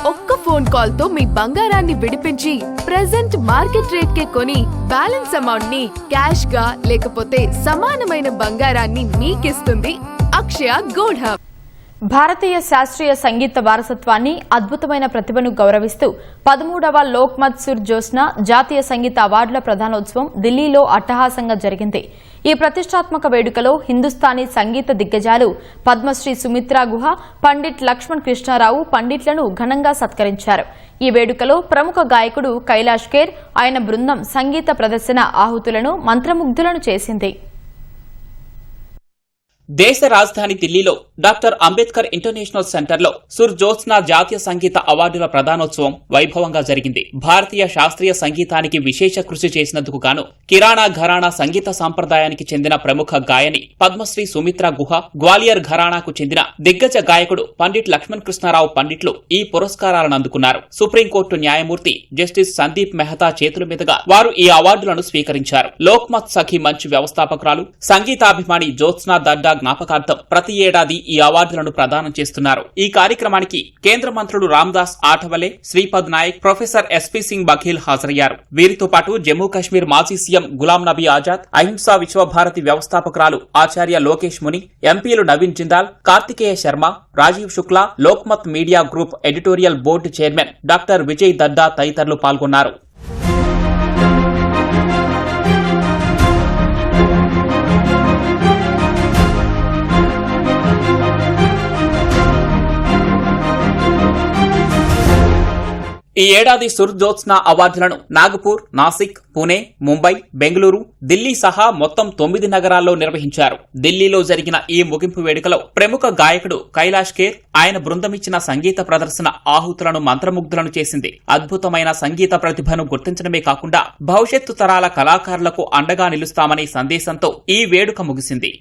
ఒక్క phone call తో మీ బంగారాన్ని విడిపించి ప్రెజెంట్ మార్కెట్ రేట్ కే కొని బ్యాలెన్స్ అమౌంట్ ని క్యాష్ గా లేకపోతే సమానమైన బంగారాన్ని మీకిస్తుంది అక్షయ గోల్డ్ హబ్. భారతీయ శాస్త్రీయ సంగీత వారసత్వాన్ని అద్భుతమైన ప్రతిభను గౌరవిస్తూ 13వ లోక్ మత్ సుర్ జోస్నా జాతీయ సంగీత అవార్డుల ప్రధానోత్సవం ఢిల్లీలో అట్టహాసంగా జరిగింది. ఈ ప్రతిష్టాత్మక వేడుకలో హిందుస్థానీ సంగీత దిగ్గజాలు పద్మశ్రీ సుమిత్రా గుహ, పండిట్ లక్ష్మణ్ కృష్ణారావు పండిట్లను ఘనంగా సత్కరించారు. ఈ వేడుకలో ప్రముఖ గాయకుడు కైలాష్ ఖేర్, ఆయన బృందం సంగీత ప్రదర్శన ఆహుతులను మంత్రముగ్ధులను చేసింది. దేశ రాజధాని ఢిల్లీలో డాక్టర్ అంబేద్కర్ ఇంటర్నేషనల్ సెంటర్లో సుర్ జోత్స్నా జాతీయ సంగీత అవార్డుల ప్రదానోత్సవం వైభవంగా జరిగింది. భారతీయ శాస్త్రీయ సంగీతానికి విశేష కృషి చేసినందుకు గాను కిరాణా ఘరానా సంగీత సంప్రదాయానికి చెందిన ప్రముఖ గాయని పద్మశ్రీ సుమిత్రా గుహ, గ్వాలియర్ ఘరానాకు చెందిన దిగ్గజ గాయకుడు పండిట్ లక్ష్మణ్ కృష్ణారావు పండిట్లు ఈ పురస్కారాలను అందుకున్నారు. సుప్రీంకోర్టు న్యాయమూర్తి జస్టిస్ సందీప్ మెహతా చేతుల మీదుగా వారు ఈ అవార్డులను స్వీకరించారు. లోక్మత్ సఖీ మంచ్ వ్యవస్థాపకురాలు, సంగీతాభిమాని జ్యోత్స్నా దడ్డా జ్ఞాపకార్థం ప్రతి ఏడాది ఈ అవార్డులను ప్రదానం చేస్తున్నారు. ఈ కార్యక్రమానికి కేంద్ర మంత్రులు రామ్దాస్ ఆఠవలే, శ్రీపద్ నాయక్, ప్రొఫెసర్ ఎస్పీ సింగ్ బఘేల్ హాజరయ్యారు. వీరితో పాటు జమ్మూ కశ్మీర్ మాజీ సీఎం గులాం నబీ ఆజాద్, అహింసా విశ్వభారతి వ్యవస్థాపకురాలు ఆచార్య లోకేష్ ముని, ఎంపీలు Naveen Jindal, Kartikeya Sharma, Rajiv Shukla, Lokmat media group editorial board chairman doctor Vijay దడ్డా తదితరులు పాల్గొన్నారు. ఈ ఏడాది సుర్ జోత్స్నా అవార్డులను నాగపూర్, నాసిక్, పుణె, ముంబై, బెంగళూరు, ఢిల్లీ సహా మొత్తం 9 నగరాల్లో నిర్వహించారు. ఢిల్లీలో జరిగిన ఈ ముగింపు వేడుకలో ప్రముఖ గాయకుడు కైలాష్ ఖేర్, ఆయన బృందమిచ్చిన సంగీత ప్రదర్శన ఆహుతులను మంత్రముగ్ధులను చేసింది. అద్భుతమైన సంగీత ప్రతిభను గుర్తించడమే కాకుండా భవిష్యత్తు తరాల కళాకారులకు అండగా నిలుస్తామనే సందేశంతో ఈ వేడుక ముగిసింది.